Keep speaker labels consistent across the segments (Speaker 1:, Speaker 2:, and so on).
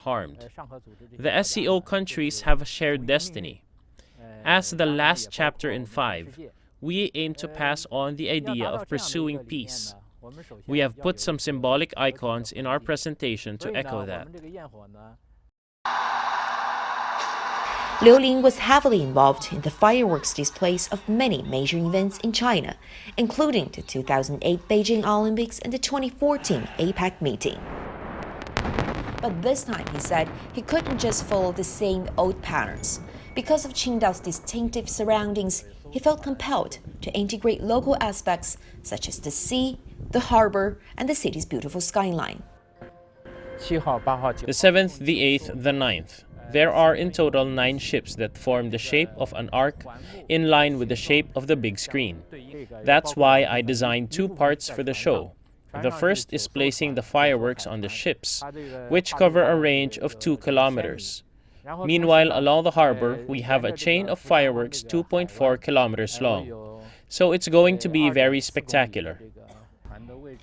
Speaker 1: harmed. The SCO countries have a shared destiny. As the last chapter in 5, we aim to pass on the idea of pursuing peace. We have put some symbolic icons in our presentation to echo that.
Speaker 2: Liu Ling was heavily involved in the fireworks displays of many major events in China, including the 2008 Beijing Olympics and the 2014 APEC meeting. But this time, he said, he couldn't just follow the same old patterns. Because of Qingdao's distinctive surroundings, he felt compelled to integrate local aspects such as the sea, the harbor, and the city's beautiful skyline.
Speaker 1: The 7th, the 8th, the 9th. There are in total 9 ships that form the shape of an arc in line with the shape of the big screen. That's why I designed 2 parts for the show. The first is placing the fireworks on the ships, which cover a range of 2 kilometers. Meanwhile, along the harbor, we have a chain of fireworks 2.4 kilometers long. So it's going to be very spectacular.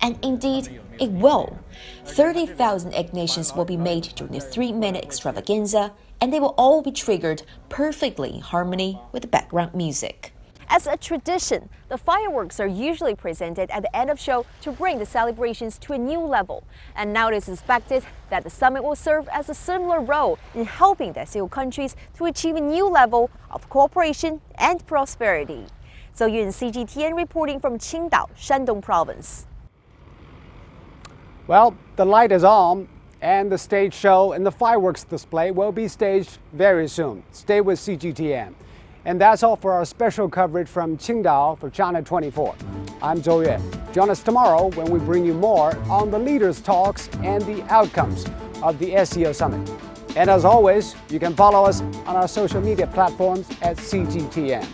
Speaker 2: And indeed, it will. 30,000 ignitions will be made during the 3-minute extravaganza, and they will all be triggered perfectly in harmony with the background music.
Speaker 3: As a tradition, the fireworks are usually presented at the end of show to bring the celebrations to a new level. And now it is expected that the summit will serve as a similar role in helping the SCO countries to achieve a new level of cooperation and prosperity. So Yun, CGTN reporting from Qingdao, Shandong Province.
Speaker 4: Well, the light is on, and the stage show and the fireworks display will be staged very soon. Stay with CGTN. And that's all for our special coverage from Qingdao for China 24. I'm Zhou Yue. Join us tomorrow when we bring you more on the leaders' talks and the outcomes of the SCO Summit. And as always, you can follow us on our social media platforms at CGTN.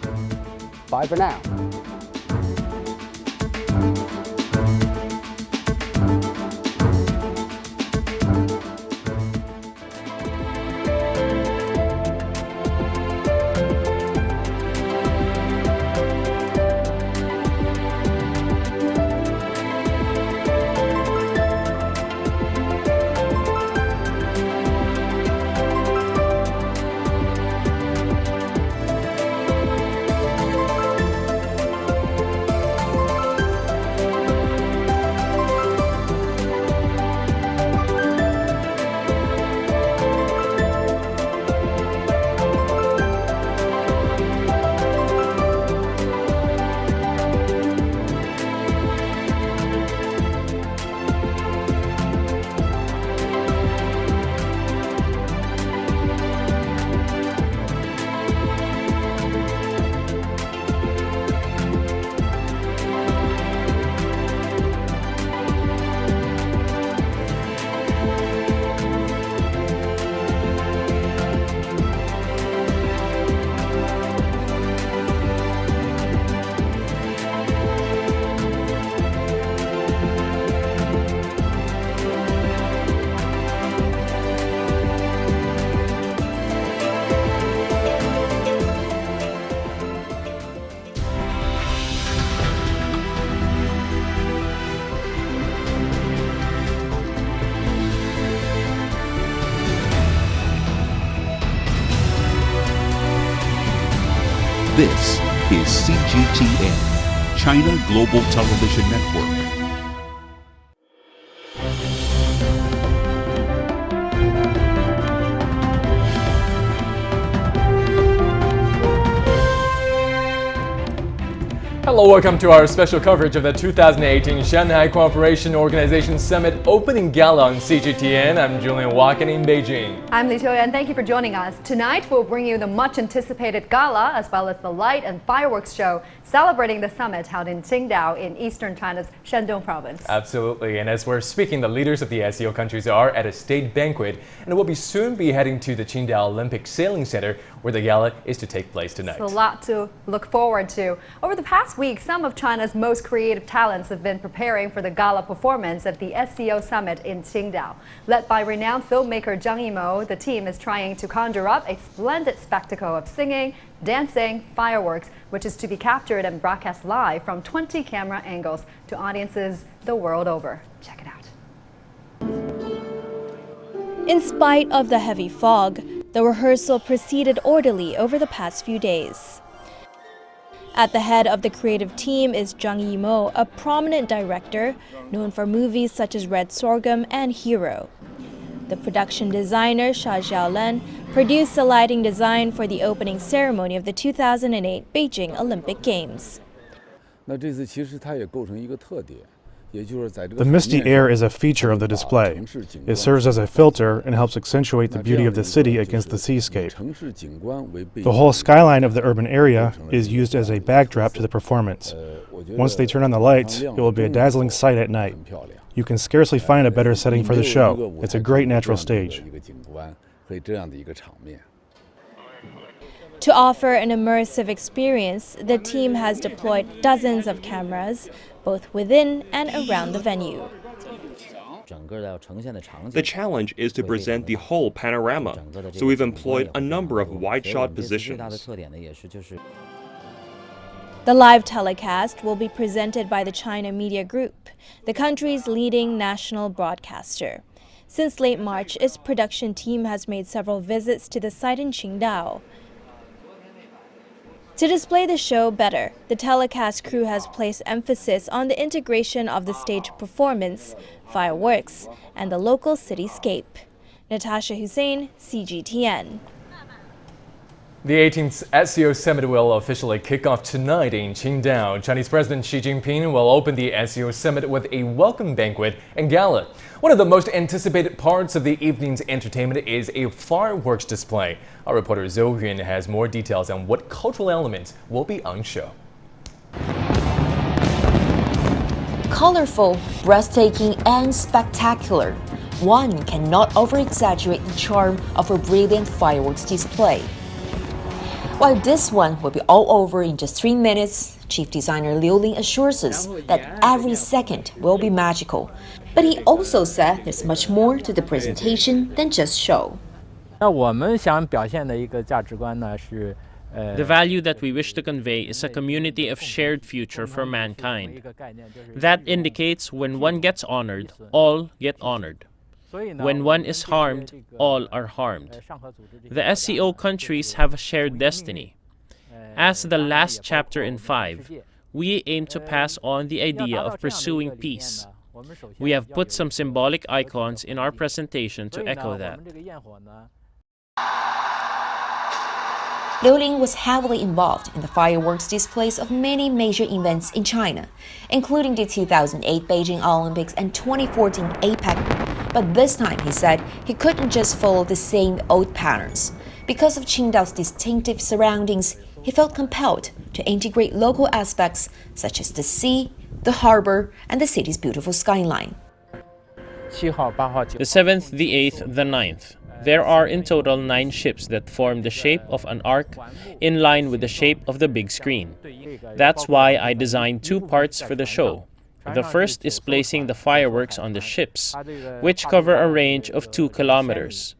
Speaker 4: Bye for now.
Speaker 5: This is CGTN, China Global Television Network.
Speaker 6: Hello, welcome to our special coverage of the 2018 Shanghai Cooperation Organization Summit Opening Gala on CGTN. I'm Julian Walken in Beijing.
Speaker 7: I'm Li Qiuyan, thank you for joining us. Tonight we'll bring you the much anticipated gala as well as the light and fireworks show celebrating the summit held in Qingdao in eastern China's Shandong province.
Speaker 6: Absolutely, and as we're speaking, the leaders of the SCO countries are at a state banquet and will soon be heading to the Qingdao Olympic Sailing Center where the gala is to take place tonight.
Speaker 7: It's a lot to look forward to. Over the past week, some of China's most creative talents have been preparing for the gala performance at the SCO Summit in Qingdao. Led by renowned filmmaker Zhang Yimou, the team is trying to conjure up a splendid spectacle of singing, dancing, fireworks, which is to be captured and broadcast live from 20 camera angles to audiences the world over. Check it out.
Speaker 8: In spite of the heavy fog, the rehearsal proceeded orderly over the past few days. At the head of the creative team is Zhang Yimou, a prominent director known for movies such as Red Sorghum and Hero. The production designer, Xia Xiaolan, produced the lighting design for the opening ceremony of the 2008 Beijing Olympic Games.
Speaker 9: The misty air is a feature of the display. It serves as a filter and helps accentuate the beauty of the city against the seascape. The whole skyline of the urban area is used as a backdrop to the performance. Once they turn on the lights, it will be a dazzling sight at night. You can scarcely find a better setting for the show. It's a great natural stage.
Speaker 8: To offer an immersive experience, the team has deployed dozens of cameras, both within and around the venue.
Speaker 10: The challenge is to present the whole panorama, so we've employed a number of wide-shot positions.
Speaker 8: The live telecast will be presented by the China Media Group, the country's leading national broadcaster. Since late March, its production team has made several visits to the site in Qingdao. To display the show better, the telecast crew has placed emphasis on the integration of the stage performance, fireworks, and the local cityscape. Natasha Hussein, CGTN.
Speaker 6: The 18th SCO Summit will officially kick off tonight in Qingdao. Chinese President Xi Jinping will open the SCO Summit with a welcome banquet and gala. One of the most anticipated parts of the evening's entertainment is a fireworks display. Our reporter Zhou Yun has more details on what cultural elements will be on show.
Speaker 2: Colorful, breathtaking, and spectacular. One cannot over-exaggerate the charm of a brilliant fireworks display. While this one will be all over in just 3 minutes, Chief Designer Liu Ling assures us that every second will be magical. But he also said there's much more to the presentation than just show.
Speaker 1: The value that we wish to convey is a community of shared future for mankind. That indicates when one gets honored, all get honored. When one is harmed, all are harmed. The SCO countries have a shared destiny. As the last chapter in 5, we aim to pass on the idea of pursuing peace. We have put some symbolic icons in our presentation to echo that.
Speaker 2: Liu Ling was heavily involved in the fireworks displays of many major events in China, including the 2008 Beijing Olympics and 2014 APEC. But this time, he said, he couldn't just follow the same old patterns. Because of Qingdao's distinctive surroundings, he felt compelled to integrate local aspects such as the sea, the harbor, and the city's beautiful skyline.
Speaker 1: The 7th, the 8th, the 9th. There are in total 9 ships that form the shape of an arc in line with the shape of the big screen. That's why I designed 2 parts for the show. The first is placing the fireworks on the ships, which cover a range of 2 kilometers.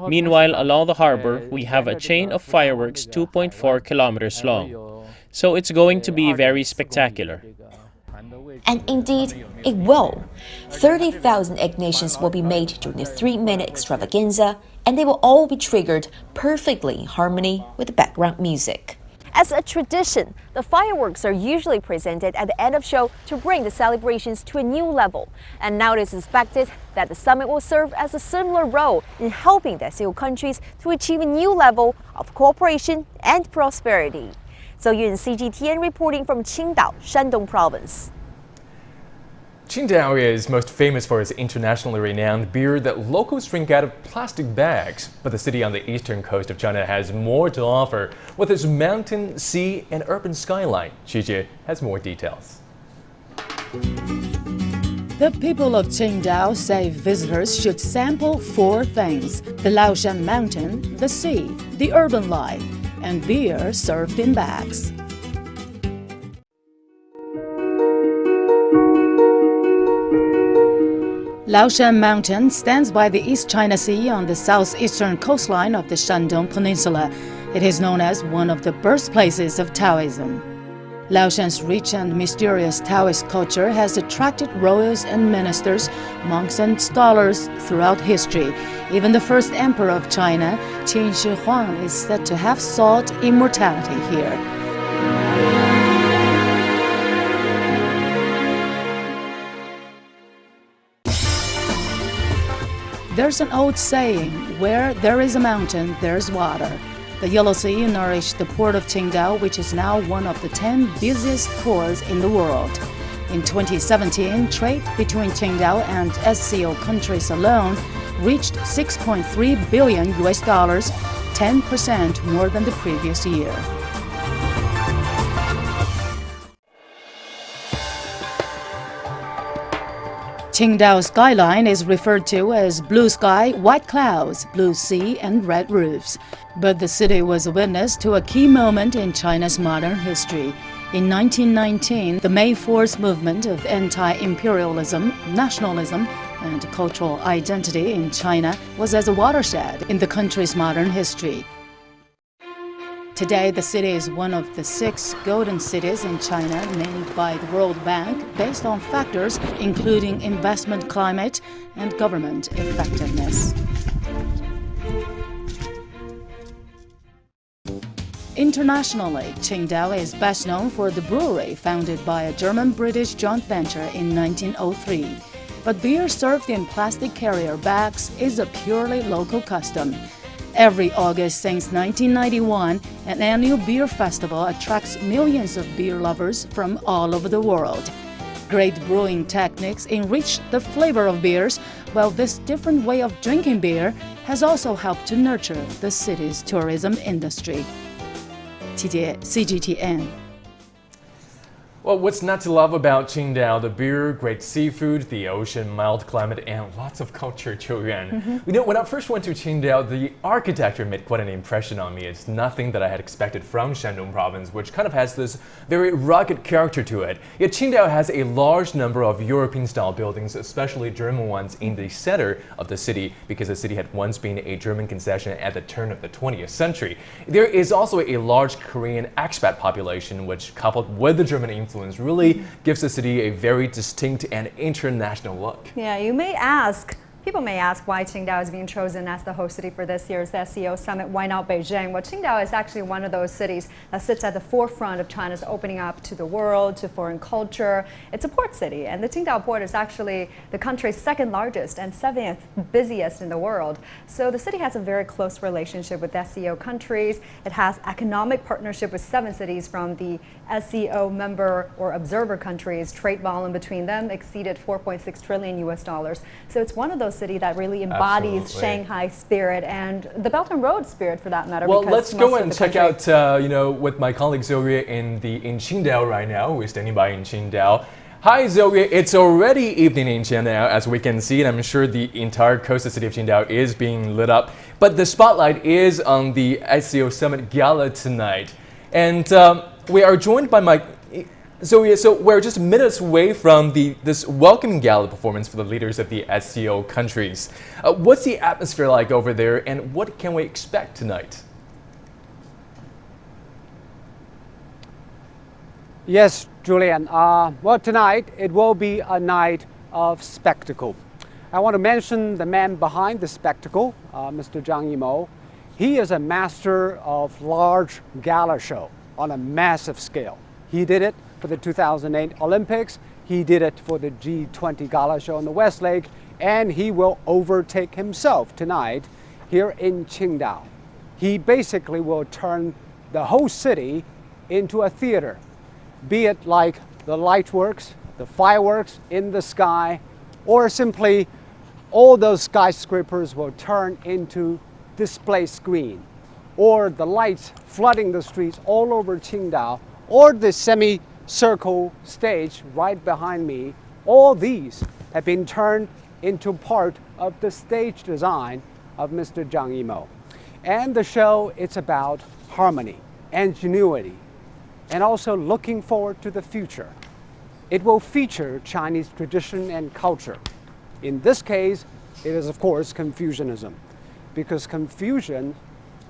Speaker 1: Meanwhile, along the harbor, we have a chain of fireworks 2.4 kilometers long. So it's going to be very spectacular.
Speaker 2: And indeed, it will. 30,000 ignitions will be made during the 3-minute extravaganza, and they will all be triggered perfectly in harmony with the background music.
Speaker 3: As a tradition, the fireworks are usually presented at the end of show to bring the celebrations to a new level. And now it is expected that the summit will serve as a similar role in helping the SCO countries to achieve a new level of cooperation and prosperity. So Yun, CGTN reporting from Qingdao, Shandong Province.
Speaker 6: Qingdao is most famous for its internationally renowned beer that locals drink out of plastic bags. But the city on the eastern coast of China has more to offer with its mountain, sea, and urban skyline. Xijie has more details.
Speaker 11: The people of Qingdao say visitors should sample 4 things: the Laoshan Mountain, the sea, the urban life, and beer served in bags. Laoshan Mountain stands by the East China Sea on the southeastern coastline of the Shandong Peninsula. It is known as one of the birthplaces of Taoism. Laoshan's rich and mysterious Taoist culture has attracted royals and ministers, monks and scholars throughout history. Even the first emperor of China, Qin Shi Huang, is said to have sought immortality here. There's an old saying, where there is a mountain, there's water. The Yellow Sea nourished the port of Qingdao, which is now one of the 10 busiest ports in the world. In 2017, trade between Qingdao and SCO countries alone reached $6.3 billion, 10% more than the previous year. Qingdao skyline is referred to as blue sky, white clouds, blue sea, and red roofs. But the city was a witness to a key moment in China's modern history. In 1919, the May 4th movement of anti-imperialism, nationalism, and cultural identity in China was as a watershed in the country's modern history. Today, the city is one of the 6 golden cities in China named by the World Bank based on factors including investment climate and government effectiveness. Internationally, Qingdao is best known for the brewery founded by a German-British joint venture in 1903. But beer served in plastic carrier bags is a purely local custom. Every August since 1991, an annual beer festival attracts millions of beer lovers from all over the world. Great brewing techniques enrich the flavor of beers, while this different way of drinking beer has also helped to nurture the city's tourism industry. CGTN.
Speaker 6: Well, what's not to love about Qingdao? The beer, great seafood, the ocean, mild climate, and lots of culture, Qiu Yuan. You know, when I first went to Qingdao, the architecture made quite an impression on me. It's nothing that I had expected from Shandong province, which kind of has this very rugged character to it. Yet Qingdao has a large number of European-style buildings, especially German ones, in the center of the city, because the city had once been a German concession at the turn of the 20th century. There is also a large Korean expat population, which, coupled with the German influence, really gives the city a very distinct and international look.
Speaker 7: Yeah, people may ask why Qingdao is being chosen as the host city for this year's SCO Summit. Why not Beijing? Well, Qingdao is actually one of those cities that sits at the forefront of China's opening up to the world, to foreign culture. It's a port city, and the Qingdao Port is actually the country's 2nd largest and 7th busiest in the world. So the city has a very close relationship with SCO countries. It has economic partnership with 7 cities from the SCO member or observer countries. Trade volume between them exceeded $4.6 trillion. So it's one of those city that really embodies Shanghai spirit and the Belt and Road spirit, for that matter.
Speaker 6: Well, let's go and check out, with my colleague Zoe in Qingdao right now, who is standing by in Qingdao. Hi, Zoe. It's already evening in Qingdao, as we can see, and I'm sure the entire coastal city of Qingdao is being lit up. But the spotlight is on the SCO Summit Gala tonight, and we are joined by my. So we're just minutes away from this welcoming gala performance for the leaders of the SCO countries. What's the atmosphere like over there, and what can we expect tonight?
Speaker 4: Yes, Julian. Well, tonight it will be a night of spectacle. I want to mention the man behind the spectacle, Mr. Zhang Yimou. He is a master of large gala show on a massive scale. He did it for the 2008 Olympics, he did it for the G20 Gala show in the West Lake, and he will overtake himself tonight here in Qingdao. He basically will turn the whole city into a theater, be it like the lightworks, the fireworks in the sky, or simply all those skyscrapers will turn into display screen, or the lights flooding the streets all over Qingdao, or the semicircle stage right behind me. All these have been turned into part of the stage design of Mr. Zhang Yimou. And the show, it's about harmony, ingenuity, and also looking forward to the future. It will feature Chinese tradition and culture. In this case, it is of course Confucianism, because Confucian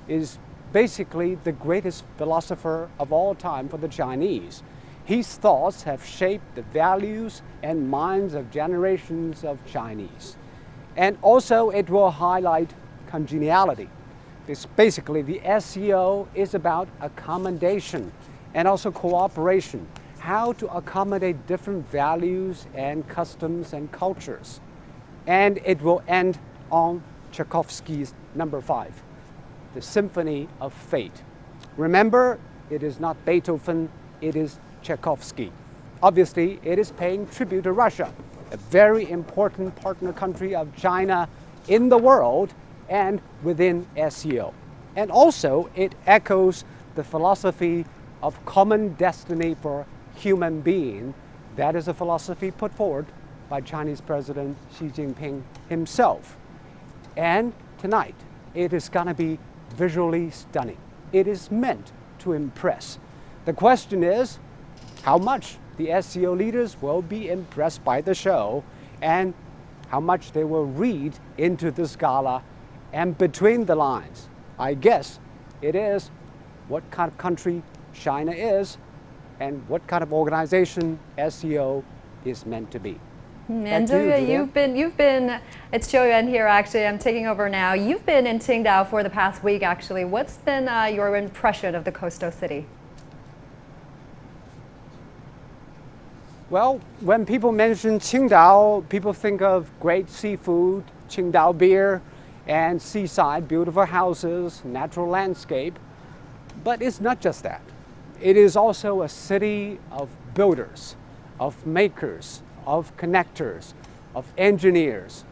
Speaker 4: is basically the greatest philosopher of all time for the Chinese. His thoughts have shaped the values and minds of generations of Chinese. And also it will highlight congeniality. Basically, the SCO is about accommodation and also cooperation, how to accommodate different values and customs and cultures. And it will end on Tchaikovsky's number 5, the Symphony of Fate. Remember, it is not Beethoven, it is Tchaikovsky. Obviously, it is paying tribute to Russia, a very important partner country of China in the world and within SCO. And also, it echoes the philosophy of common destiny for human being. That is a philosophy put forward by Chinese President Xi Jinping himself. And tonight, it is going to be visually stunning. It is meant to impress. The question is, how much the SCO leaders will be impressed by the show and how much they will read into this gala. And between the lines, I guess it is what kind of country China is and what kind of organization SCO is meant to be.
Speaker 7: And you've been, it's Zhou Yuan here actually, I'm taking over now. You've been in Qingdao for the past week actually. What's been your impression of the coastal city?
Speaker 4: Well, when people mention Qingdao, people think of great seafood, Qingdao beer, and seaside, beautiful houses, natural landscape. But it's not just that. It is also a city of builders, of makers, of connectors, of engineers.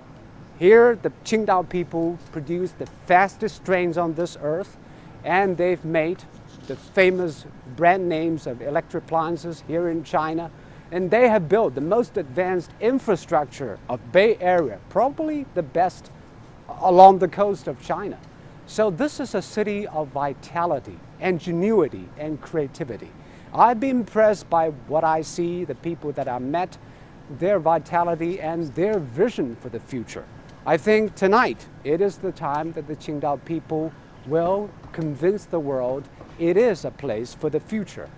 Speaker 4: Here, the Qingdao people produce the fastest trains on this earth, and they've made the famous brand names of electric appliances here in China. And they have built the most advanced infrastructure of Bay Area, probably the best along the coast of China. So this is a city of vitality, ingenuity, and creativity. I've been impressed by what I see, the people that I met, their vitality and their vision for the future. I think tonight it is the time that the Qingdao people will convince the world it is a place for the future.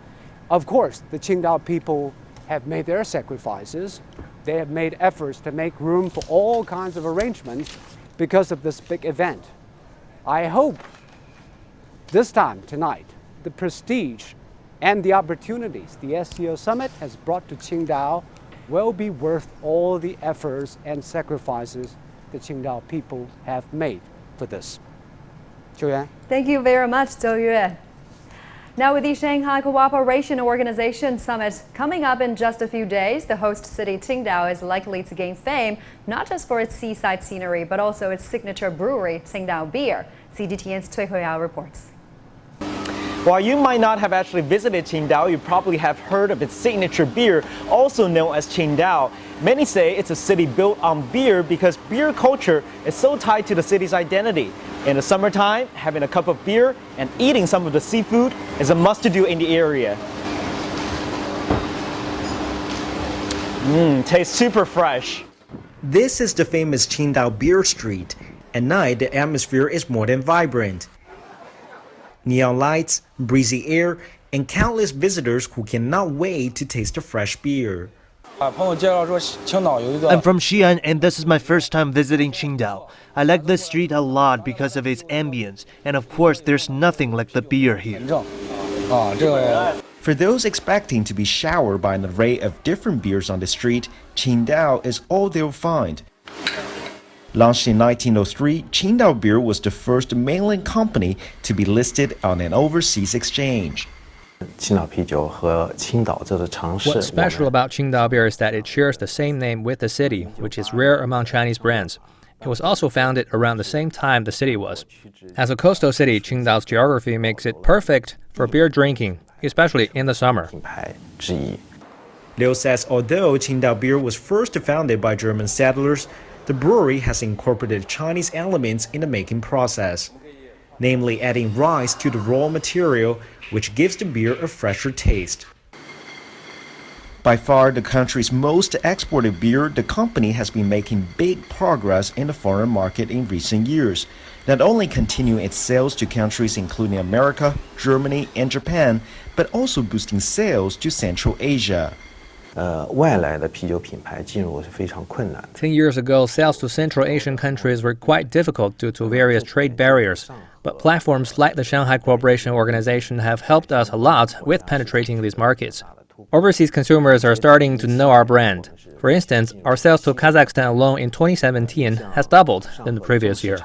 Speaker 4: Of course, the Qingdao people have made their sacrifices. They have made efforts to make room for all kinds of arrangements because of this big event. I hope this time, tonight, the prestige and the opportunities the SCO Summit has brought to Qingdao will be worth all the efforts and sacrifices the Qingdao people have made for this. Zhou Yuan.
Speaker 7: Thank you very much, Zhou Yuan. Now, with the Shanghai Cooperation Organization Summit coming up in just a few days, the host city Qingdao is likely to gain fame not just for its seaside scenery, but also its signature brewery, Qingdao Beer. CGTN's Cui Huiyao reports.
Speaker 12: While you might not have actually visited Qingdao, you probably have heard of its signature beer, also known as Qingdao. Many say it's a city built on beer because beer culture is so tied to the city's identity. In the summertime, having a cup of beer and eating some of the seafood is a must-do in the area. Tastes super fresh. This is the famous Qingdao Beer Street. At night, the atmosphere is more than vibrant. Neon lights, breezy air, and countless visitors who cannot wait to taste the fresh beer.
Speaker 13: I'm from Xi'an, and this is my first time visiting Qingdao. I like this street a lot because of its ambience, and of course there's nothing like the beer here.
Speaker 12: For those expecting to be showered by an array of different beers on the street, Qingdao is all they'll find. Launched in 1903, Qingdao Beer was the first mainland company to be listed on an overseas exchange.
Speaker 14: What's special about Qingdao beer is that it shares the same name with the city, which is rare among Chinese brands. It was also founded around the same time the city was. As a coastal city, Qingdao's geography makes it perfect for beer drinking, especially in the summer.
Speaker 12: Liu says although Qingdao Beer was first founded by German settlers, the brewery has incorporated Chinese elements in the making process, namely adding rice to the raw material, which gives the beer a fresher taste. By far the country's most exported beer, the company has been making big progress in the foreign market in recent years, not only continuing its sales to countries including America, Germany, and Japan, but also boosting sales to Central Asia.
Speaker 15: 外来的啤酒品牌进入是非常困难。
Speaker 14: 10 years ago, sales to Central Asian countries were quite difficult due to various trade barriers. But platforms like the Shanghai Cooperation Organization have helped us a lot with penetrating these markets. Overseas consumers are starting to know our brand. For instance, our sales to Kazakhstan alone in 2017 has doubled in the previous year.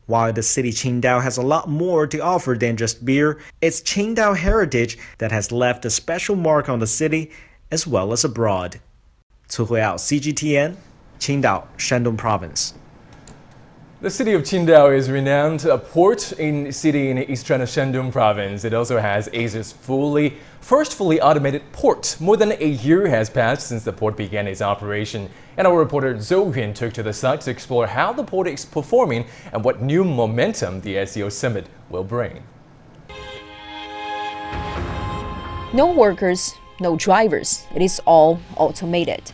Speaker 12: While the city Qingdao has a lot more to offer than just beer, it's Qingdao heritage that has left a special mark on the city as well as abroad. Cu Huiyao, CGTN, Qingdao, Shandong Province.
Speaker 6: The city of Qingdao is renowned a port city in East China Shandong Province. It also has Asia's first fully automated port. More than a year has passed since the port began its operation. And our reporter Zhou Yun took to the site to explore how the port is performing and what new momentum the SCO summit will bring.
Speaker 3: No workers, no drivers. It is all automated.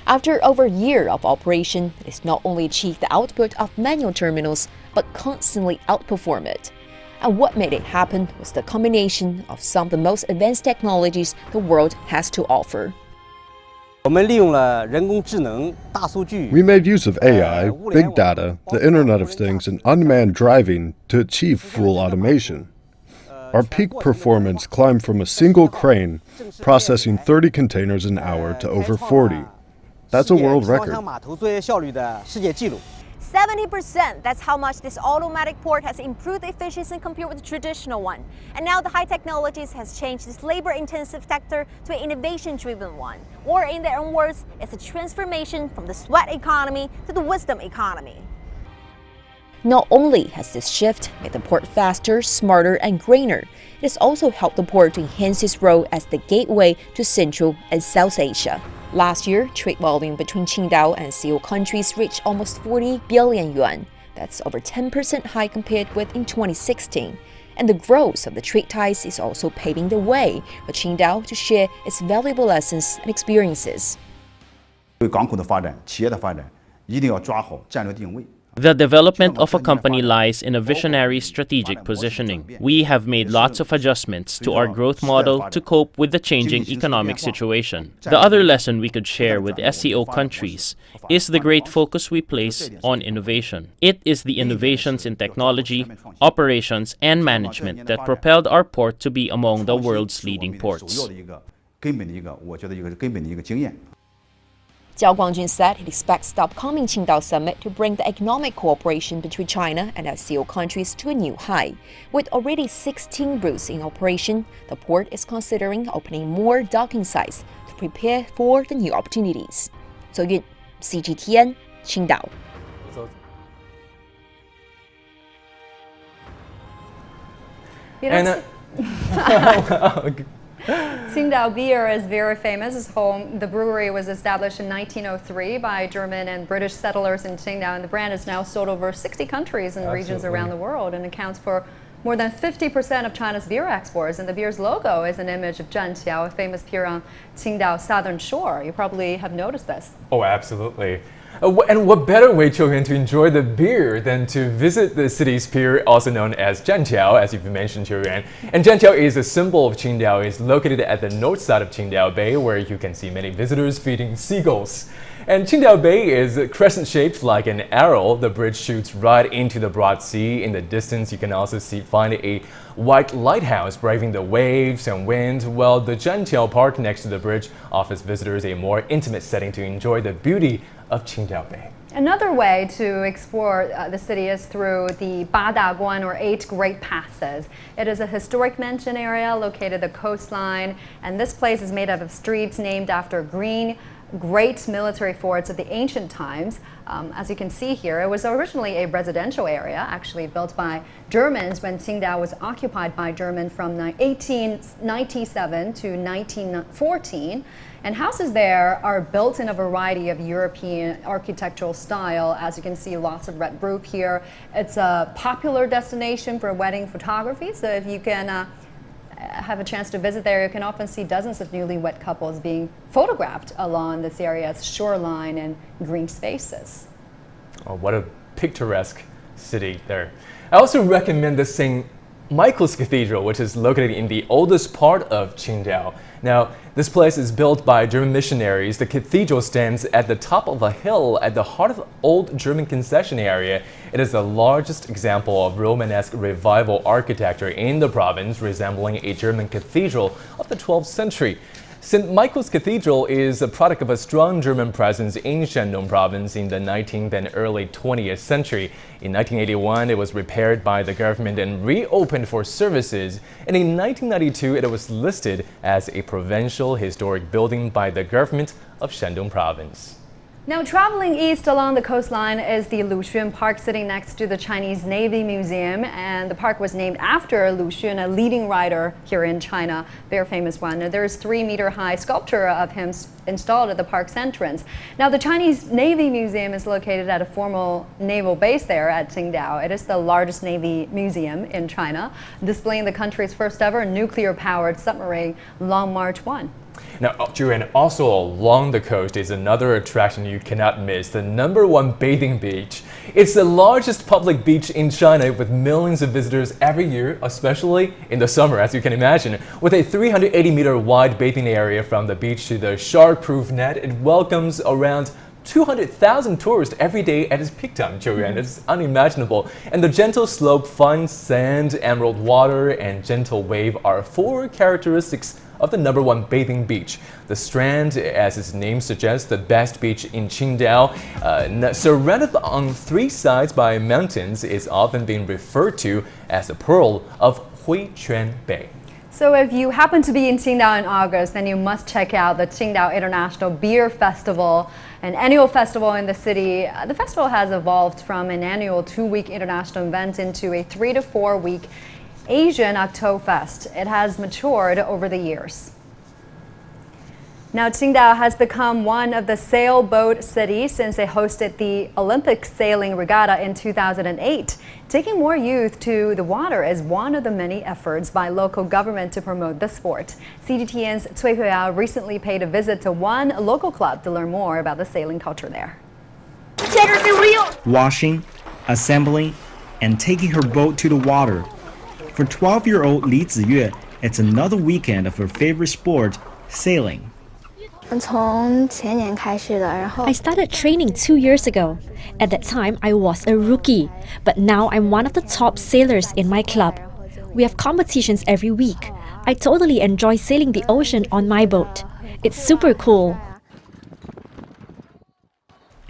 Speaker 3: After over a year of operation, it has not only achieved the output of manual terminals, but constantly outperformed it. And what made it happen was the combination of some of the most advanced technologies the world has to offer.
Speaker 16: We made use of AI, big data, the Internet of Things, and unmanned driving to achieve full automation. Our peak performance climbed from a single crane processing 30 containers an hour to over 40. That's a world record.
Speaker 3: 70%, that's how much this automatic port has improved efficiency compared with the traditional one. And now the high technologies has changed this labor-intensive sector to an innovation-driven one. Or in their own words, it's a transformation from the sweat economy to the wisdom economy. Not only has this shift made the port faster, smarter, and greener, it has also helped the port to enhance its role as the gateway to Central and South Asia. Last year, trade volume between Qingdao and SCO countries reached almost 40 billion yuan. That's over 10% high compared with in 2016. And the growth of the trade ties is also paving the way for Qingdao to share its valuable lessons and experiences.
Speaker 17: 对港口的发展、企业的发展，一定要抓好战略定位。
Speaker 1: The development of a company lies in a visionary strategic positioning. We have made lots of adjustments to our growth model to cope with the changing economic situation. The other lesson we could share with SCO countries is the great focus we place on innovation. It is the innovations in technology, operations, and management that propelled our port to be among the world's leading ports.
Speaker 3: Jiao Guangjun said he expects the upcoming Qingdao summit to bring the economic cooperation between China and SCO countries to a new high. With already 16 routes in operation, the port is considering opening more docking sites to prepare for the new opportunities. Zhou Yun, CGTN, Qingdao.
Speaker 7: Qingdao beer is very famous. Its home, the brewery was established in 1903 by German and British settlers in Qingdao, and the brand is now sold over 60 countries and regions around the world and accounts for more than 50% of China's beer exports. And the beer's logo is an image of Zhanqiao, a famous pier on Qingdao's southern shore. You probably have noticed this.
Speaker 6: Oh, absolutely. And what better way, children, to enjoy the beer than to visit the city's pier, also known as Zhanqiao, as you've mentioned, Qiuyuan. And Zhanqiao is a symbol of Qingdao. It's located at the north side of Qingdao Bay, where you can see many visitors feeding seagulls. And Qingdao Bay is crescent-shaped like an arrow. The bridge shoots right into the broad sea. In the distance, you can also find a white lighthouse braving the waves and wind, while the Zhanqiao Park next to the bridge offers visitors a more intimate setting to enjoy the beauty of Qingdao Bay.
Speaker 7: Another way to explore the city is through the Badaguan, or 8 Great Passes. It is a historic mansion area located at the coastline, and this place is made up of streets named after great military forts of the ancient times. As you can see here, it was originally a residential area, actually built by Germans when Qingdao was occupied by Germans from 1897 to 1914. And houses there are built in a variety of European architectural style. As you can see, lots of red roof here. It's a popular destination for wedding photography, so if you can have a chance to visit there, you can often see dozens of newlywed couples being photographed along this area's shoreline and green spaces.
Speaker 6: Oh, what a picturesque city there. I also recommend the St. Michael's Cathedral, which is located in the oldest part of Qingdao. Now, this place is built by German missionaries. The cathedral stands at the top of a hill at the heart of the old German concession area. It is the largest example of Romanesque revival architecture in the province, resembling a German cathedral of the 12th century. St. Michael's Cathedral is a product of a strong German presence in Shandong province in the 19th and early 20th century. In 1981, it was repaired by the government and reopened for services. And in 1992, it was listed as a provincial historic building by the government of Shandong province.
Speaker 7: Now, traveling east along the coastline is the Luxun Park, sitting next to the Chinese Navy Museum. And the park was named after Lu Xun, a leading writer here in China, very famous one. There's 3-meter-high sculpture of him installed at the park's entrance. Now, the Chinese Navy Museum is located at a formal naval base there at Qingdao. It is the largest Navy museum in China, displaying the country's first ever nuclear-powered submarine, Long March 1.
Speaker 6: Now, Julian, also along the coast is another attraction you cannot miss, the #1 bathing beach. It's the largest public beach in China with millions of visitors every year, especially in the summer, as you can imagine. With a 380-meter wide bathing area from the beach to the shark-proof net, it welcomes around 200,000 tourists every day at its peak time, Julian. It's unimaginable. And the gentle slope, fine sand, emerald water, and gentle wave are 4 characteristics of the #1 bathing beach. The Strand, as its name suggests, the best beach in Qingdao, surrounded on 3 sides by mountains, is often being referred to as the Pearl of Huiquan Bay.
Speaker 7: So if you happen to be in Qingdao in August, then you must check out the Qingdao International Beer Festival, an annual festival in the city. The festival has evolved from an annual 2-week international event into a 3 to 4 week Asian Oktoberfest. It has matured over the years. Now, Qingdao has become one of the sailboat cities since it hosted the Olympic Sailing Regatta in 2008. Taking more youth to the water is one of the many efforts by local government to promote the sport. CGTN's Cui Huiyao recently paid a visit to one local club to learn more about the sailing culture there.
Speaker 12: Washing, assembling, and taking her boat to the water. For 12-year-old Li Ziyue, it's another weekend of her favorite sport, sailing.
Speaker 18: I started training 2 years ago. At that time, I was a rookie, but now I'm one of the top sailors in my club. We have competitions every week. I totally enjoy sailing the ocean on my boat. It's super cool.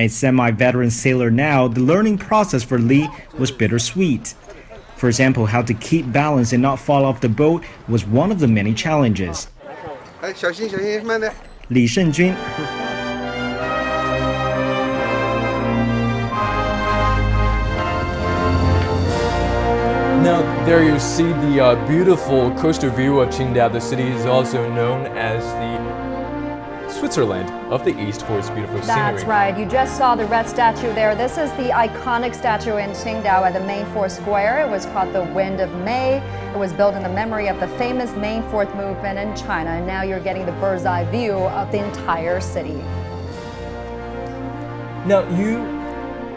Speaker 12: A semi-veteran sailor now, the learning process for Li was bittersweet. For example, how to keep balance and not fall off the boat was one of the many challenges. Li Shenjun.
Speaker 6: Now, there you see the beautiful coastal view of Qingdao. The city is also known as the Switzerland of the East for its beautiful scenery.
Speaker 7: That's right. You just saw the red statue there. This is the iconic statue in Qingdao at the main fort square. It was called the Wind of May. It was built in the memory of the famous main fort movement in China. And now you're getting the bird's eye view of the entire city.
Speaker 6: Now,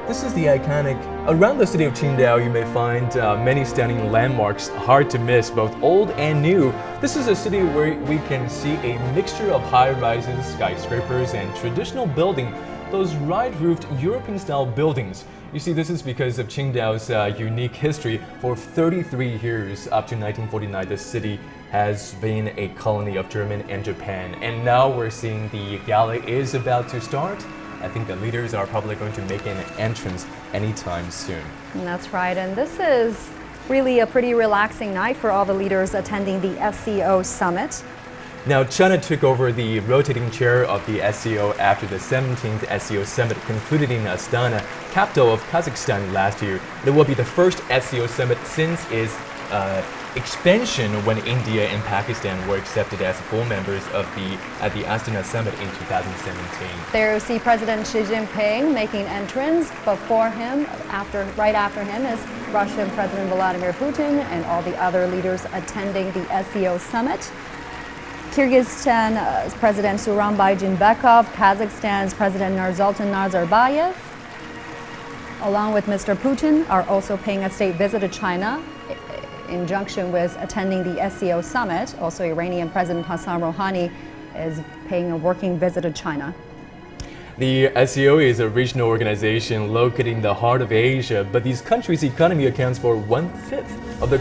Speaker 6: this is the iconic. Around the city of Qingdao, you may find many stunning landmarks, hard to miss, both old and new. This is a city where we can see a mixture of high-rises, skyscrapers, and traditional building, those wide-roofed European-style buildings. You see, this is because of Qingdao's unique history. For 33 years, up to 1949, the city has been a colony of German and Japan. And now we're seeing the Gala is about to start. I think the leaders are probably going to make an entrance anytime soon.
Speaker 7: That's right, and this is really a pretty relaxing night for all the leaders attending the SCO summit.
Speaker 6: Now, China took over the rotating chair of the SCO after the 17th SCO summit concluded in Astana, capital of Kazakhstan last year. It will be the first SCO summit since its expansion when India and Pakistan were accepted as full members at the Astana Summit in 2017.
Speaker 7: There you see President Xi Jinping making entrance. Before him, right after him, is Russian President Vladimir Putin and all the other leaders attending the SCO Summit. Kyrgyzstan's President Sooronbay Jeenbekov, Kazakhstan's President Nursultan Nazarbayev, along with Mr. Putin, are also paying a state visit to China in conjunction with attending the SCO Summit. Also, Iranian President Hassan Rouhani is paying a working visit to China.
Speaker 6: The SCO is a regional organization located in the heart of Asia, but these countries' economy accounts for 1/5 of the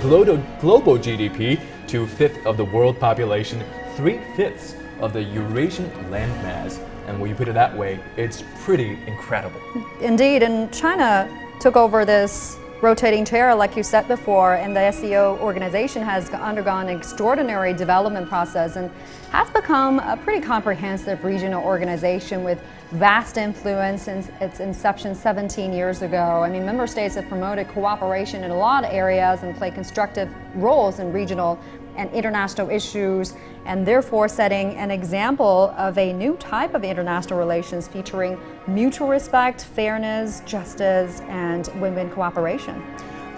Speaker 6: global GDP, 2/5 of the world population, 3/5 of the Eurasian landmass. And when you put it that way, it's pretty incredible.
Speaker 7: Indeed, and China took over this rotating chair, like you said before, and the SCO organization has undergone an extraordinary development process and has become a pretty comprehensive regional organization with vast influence since its inception 17 years ago. I mean, member states have promoted cooperation in a lot of areas and play constructive roles in regional and international issues, and therefore setting an example of a new type of international relations featuring mutual respect, fairness, justice, and win-win cooperation.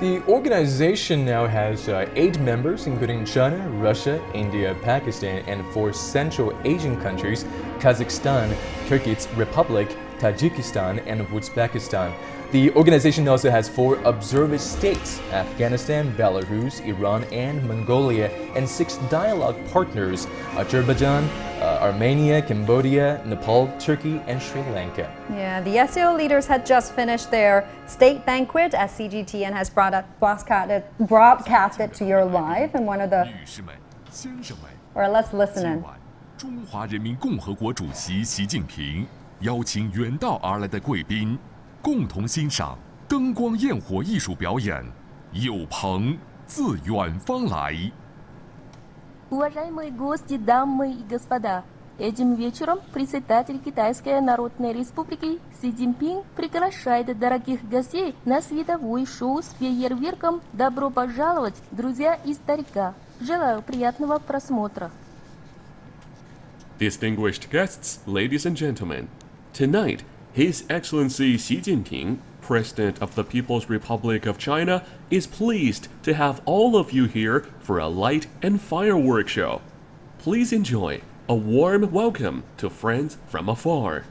Speaker 6: The organization now has 8 members, including China, Russia, India, Pakistan, and 4 Central Asian countries: Kazakhstan, Kyrgyz Republic, Tajikistan, and Uzbekistan. The organization also has 4 observer states: Afghanistan, Belarus, Iran, and Mongolia, and 6 dialogue partners: Azerbaijan, Armenia, Cambodia, Nepal, Turkey, and Sri Lanka.
Speaker 7: Yeah, the SCO leaders had just finished their state banquet as CGTN has broadcasted to your live in one of the... Or let's listen in.
Speaker 19: 中华人民共和国主席习近平邀请远道而来的贵宾，共同欣赏灯光焰火艺术表演。有朋自远方来。
Speaker 20: Уважаемые гости, дамы и господа, этим вечером председатель Китайской Народной Республики Си Цзиньпин приглашает дорогих гостей на световое шоу с фейерверком. Добро пожаловать, друзья и старика. Желаю приятного просмотра.
Speaker 21: Distinguished guests, ladies and gentlemen, tonight, His Excellency Xi Jinping, President of the People's Republic of China, is pleased to have all of you here for a light and fireworks show. Please enjoy a warm welcome to friends from afar.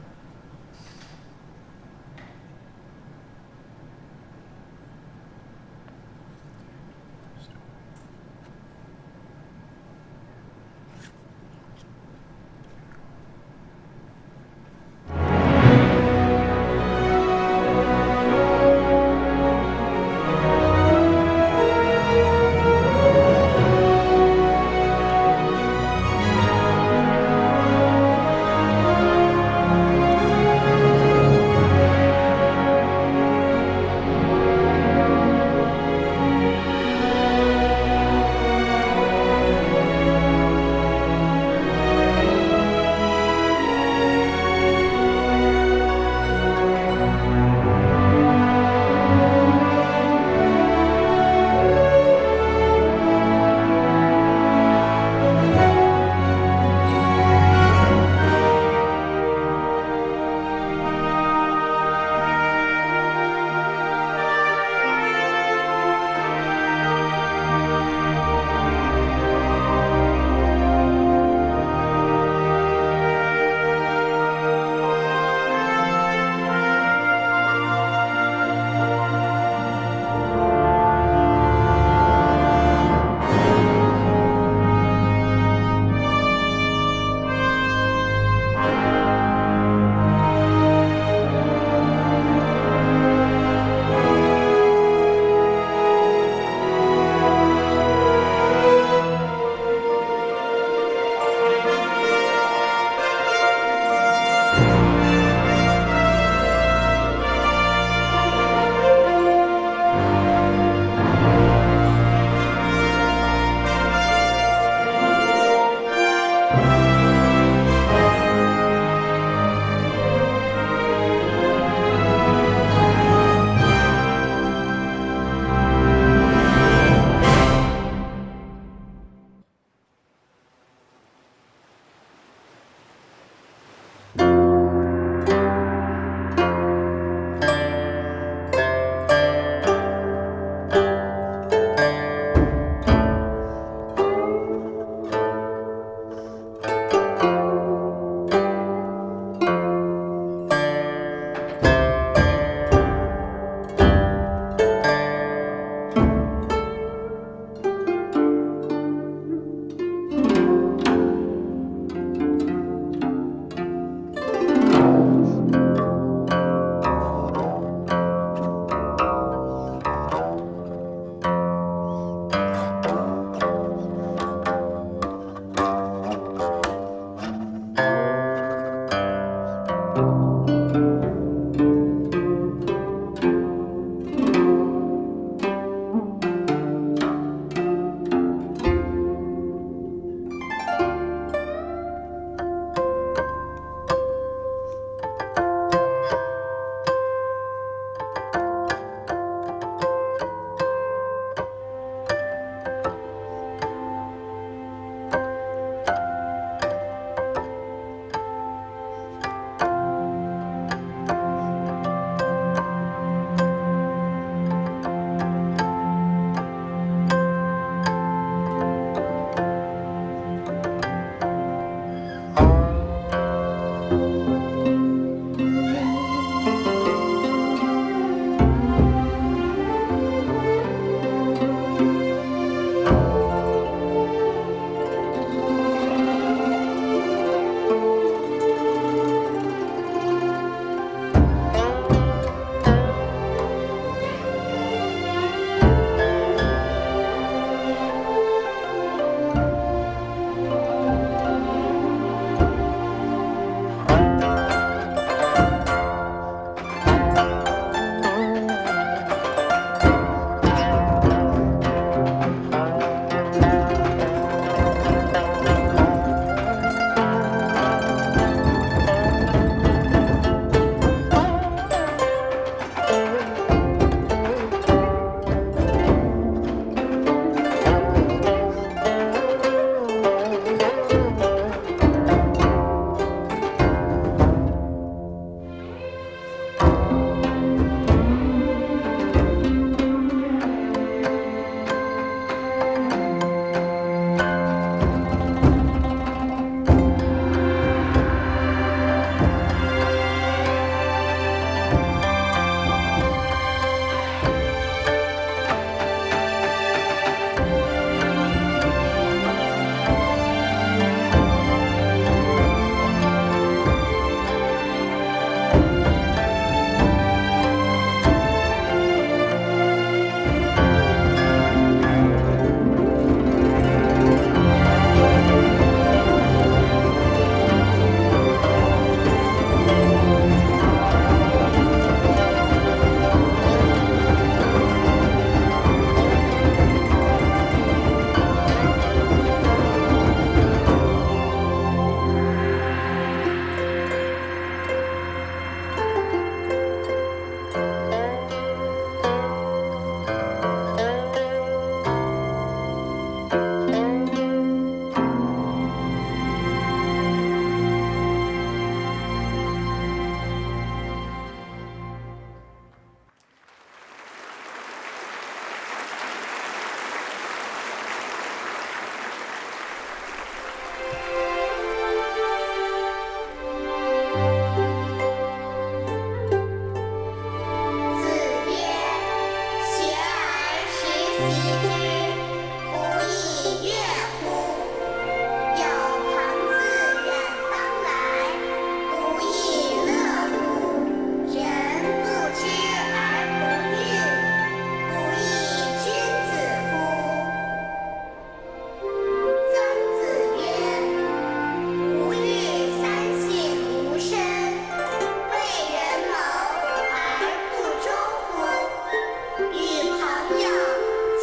Speaker 5: 与朋友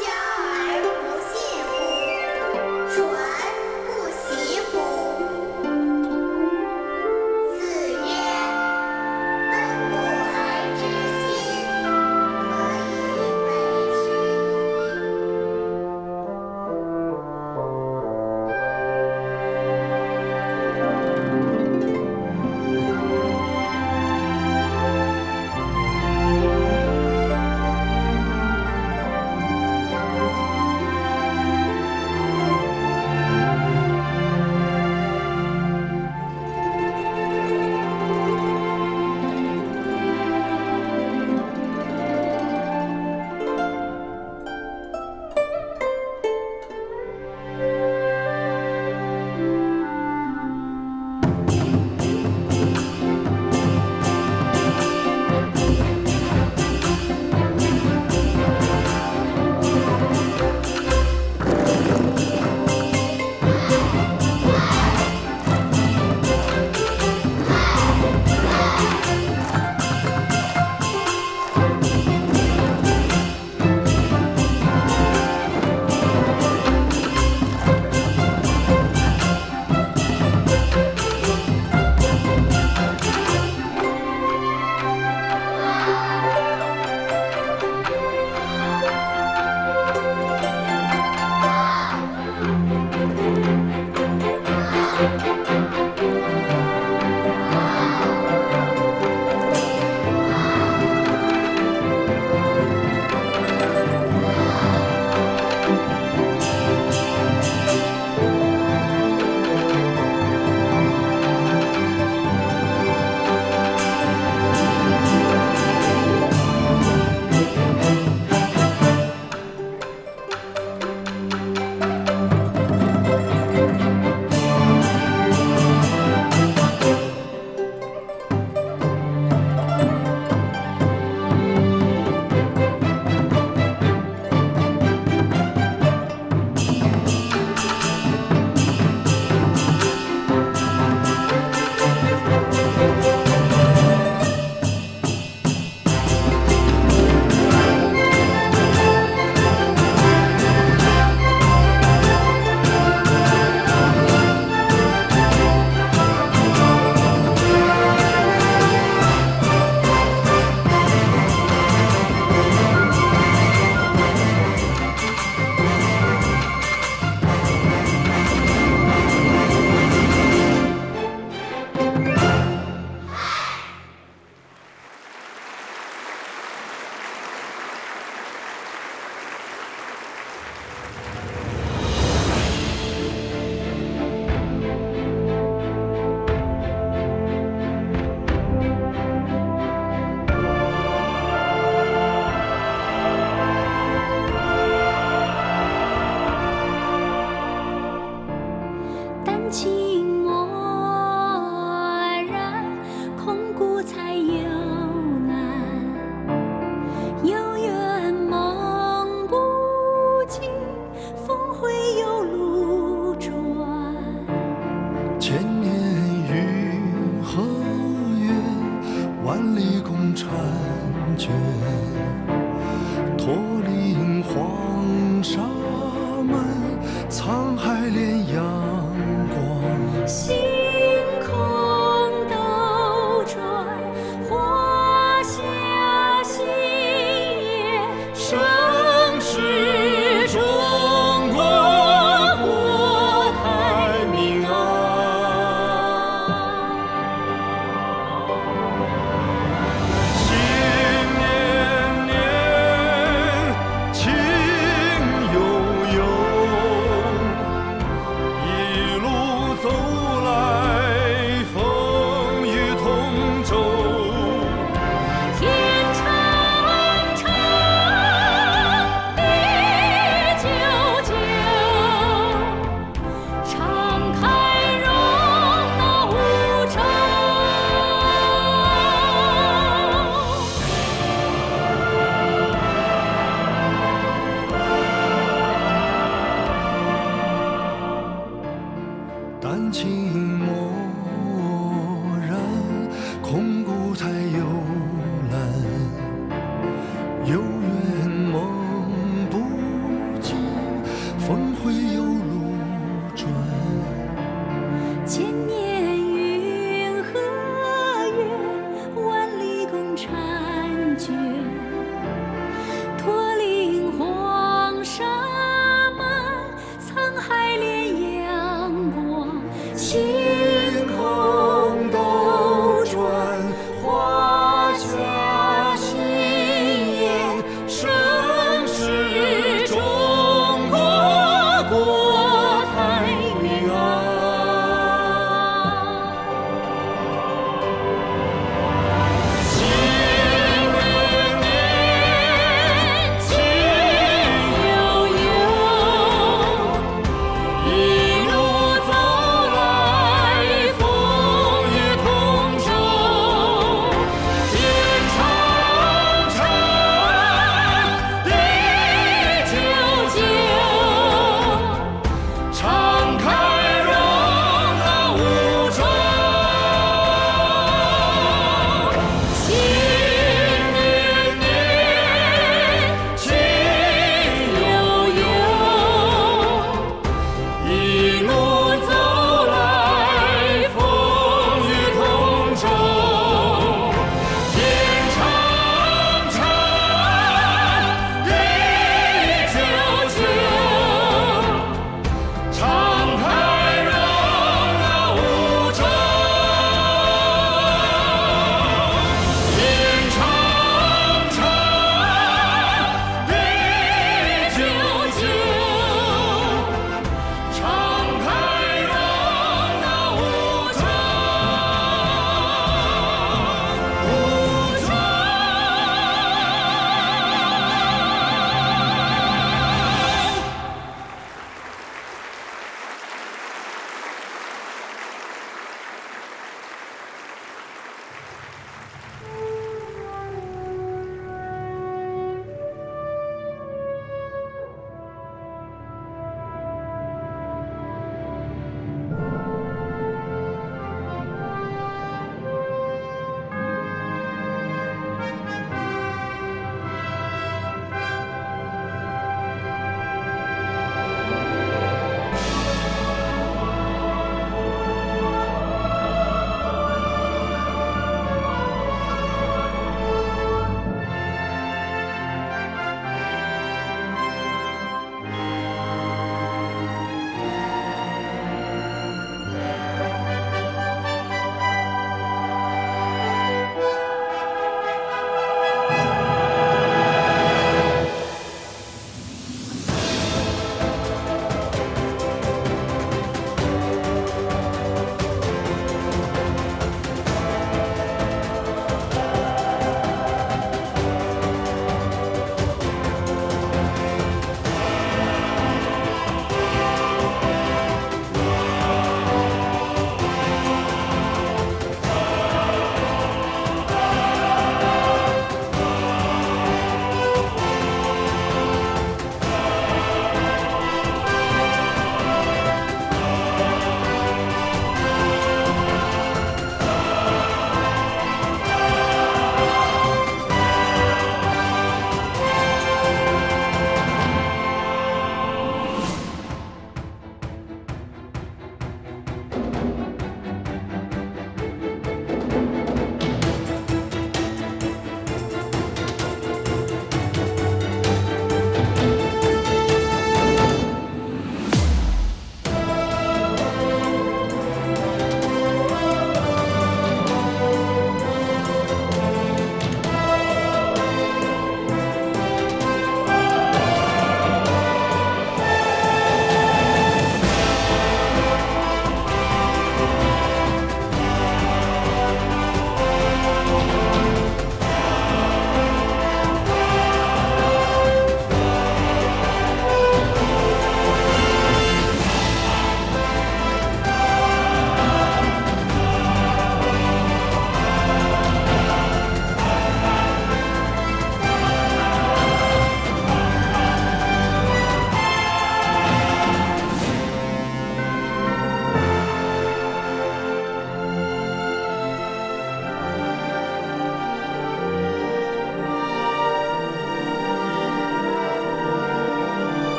Speaker 5: 交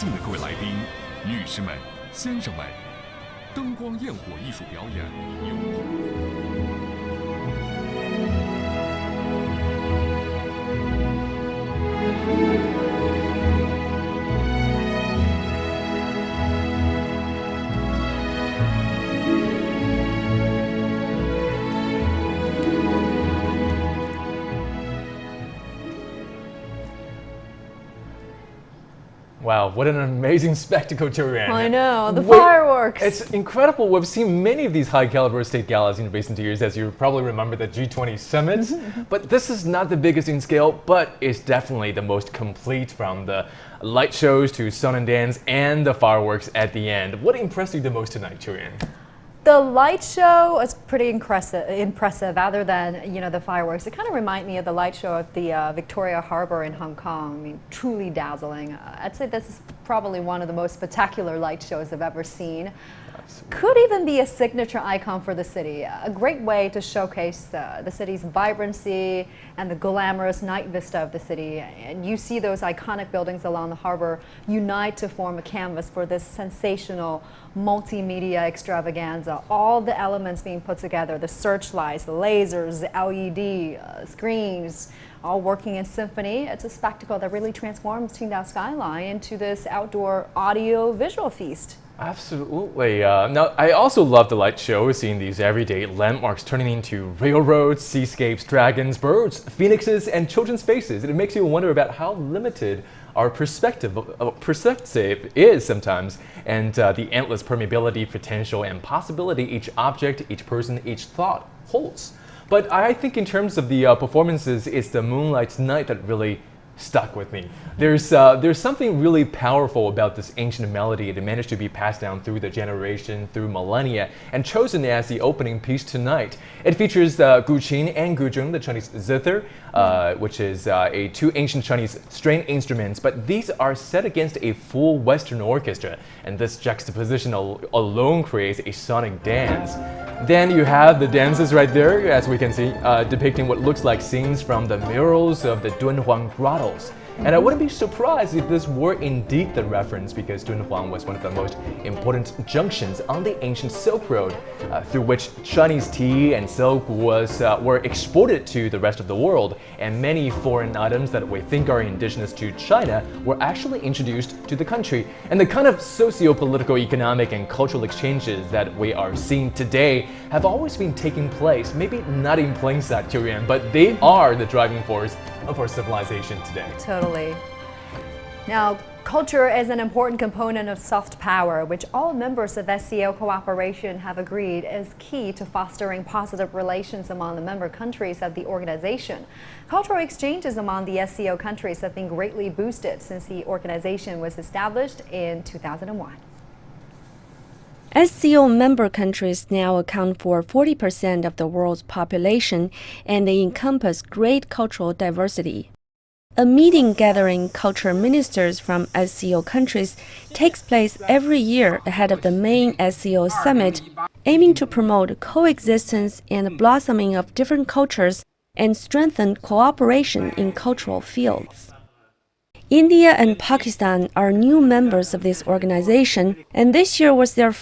Speaker 19: 敬的各位来宾、女士们、先生们，灯光焰火艺术表演
Speaker 6: Wow, what an amazing spectacle, Joanne.
Speaker 7: I know, the fireworks.
Speaker 6: It's incredible. We've seen many of these high-caliber state galas in recent years, as you probably remember the G20 summits. But this is not the biggest in scale, but it's definitely the most complete, from the light shows to song and dance and the fireworks at the end. What impressed you the most tonight, Joanne?
Speaker 7: The light show was pretty impressive other than, the fireworks. It kind of reminded me of the light show at the Victoria Harbour in Hong Kong. I mean, truly dazzling. I'd say this is probably one of the most spectacular light shows I've ever seen. Could even be a signature icon for the city. A great way to showcase the city's vibrancy and the glamorous night vista of the city. And you see those iconic buildings along the harbor unite to form a canvas for this sensational multimedia extravaganza. All the elements being put together, the searchlights, the lasers, the LED screens, all working in symphony. It's a spectacle that really transforms Qingdao skyline into this outdoor audio-visual feast.
Speaker 6: Absolutely. Now, I also love the light show, seeing these everyday landmarks turning into railroads, seascapes, dragons, birds, phoenixes, and children's faces. It makes you wonder about how limited our perspective is sometimes, and the endless permeability, potential, and possibility each object, each person, each thought holds. But I think in terms of the performances, it's the Moonlight Night that really stuck with me. There's something really powerful about this ancient melody that managed to be passed down through the generation, through millennia, and chosen as the opening piece tonight. It features Guqin and Guzheng, the Chinese zither, which is two ancient Chinese string instruments, but these are set against a full Western orchestra, and this juxtaposition alone creates a sonic dance. Then you have the dances right there, as we can see, depicting what looks like scenes from the murals of the Dunhuang grottos. And I wouldn't be surprised if this were indeed the reference, because Dunhuang was one of the most important junctions on the ancient Silk Road, through which Chinese tea and silk were exported to the rest of the world, and many foreign items that we think are indigenous to China were actually introduced to the country. And the kind of socio-political, economic, and cultural exchanges that we are seeing today have always been taking place, maybe not in plain sight, Julian, but they are the driving force of our civilization today.
Speaker 7: Totally. Now, culture is an important component of soft power, which all members of SCO cooperation have agreed is key to fostering positive relations among the member countries of the organization. Cultural exchanges among the SCO countries have been greatly boosted since the organization was established in 2001.
Speaker 18: SCO member countries now account for 40% of the world's population, and they encompass great cultural diversity. A meeting gathering culture ministers from SCO countries takes place every year ahead of the main SCO summit, aiming to promote coexistence and blossoming of different cultures and strengthen cooperation in cultural fields. India and Pakistan are new members of this organization, and this year was their